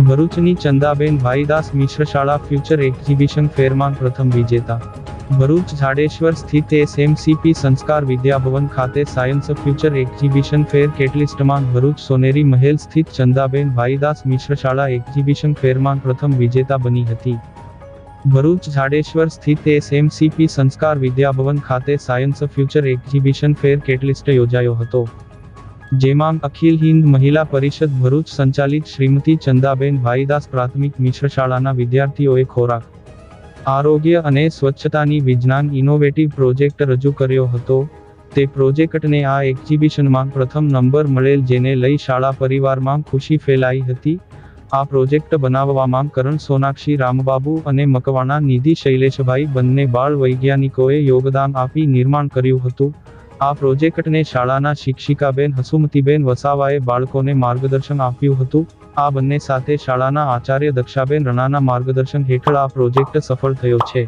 ભરૂચની ચંદાબેન ભાઈદાસ મિશ્ર શાળા ફ્યુચર એક્ઝિબિશન ફેરમાં પ્રથમ વિજેતા। ભરૂચ જાડેશ્વર સ્થિત SMCP સંસ્કાર વિદ્યાભવન ખાતે સાયન્સ ફ્યુચર એક્ઝિબિશન ફેર કેટલિસ્ટમાં ભરૂચ સોનેરી મહેલ સ્થિત ચંદાબેન ભાઈદાસ મિશ્ર શાળા એક્ઝિબિશન ફેરમાં પ્રથમ વિજેતા બની હતી। ભરૂચ જાડેશ્વર સ્થિત SMCP સંસ્કાર વિદ્યાભવન ખાતે સાયન્સ ફ્યુચર એક્ઝિબિશન ફેર કેટલિસ્ટ યોજાયો હતો, જેમાં અખિલ હિન્દ મહિલા પરિષદ ભરૂચ સંચાલિત શ્રીમતી ચંદાબેન ભાઈદાસ પ્રાથમિક મિશ્ર શાળાના વિદ્યાર્થીઓએ ખોરાક, આરોગ્ય અને સ્વચ્છતાની વિજ્ઞાન ઇનોવેટિવ પ્રોજેક્ટ રજૂ કર્યો હતો। તે પ્રોજેક્ટને આ એક્ઝિબિશનમાં પ્રથમ નંબર મળેલ, જેને લઈ શાળા પરિવારમાં ખુશી ફેલાઈ હતી। આ પ્રોજેક્ટ બનાવવામાં કરણ સોનાક્ષી, રામબાબુ અને મકવાણા નિધિ શૈલેષભાઈ બંને બાળ વૈજ્ઞાનિકોએ યોગદાન આપી નિર્માણ કર્યું હતું। આ પ્રોજેક્ટને શાળાના શિક્ષિકાબેન હસુમતીબેન વસાવાએ બાળકોને માર્ગદર્શન આપ્યું હતું। આ બંને સાથે શાળાના આચાર્ય દક્ષાબેન રણાના માર્ગદર્શન હેઠળ આ પ્રોજેક્ટ સફળ થયો છે।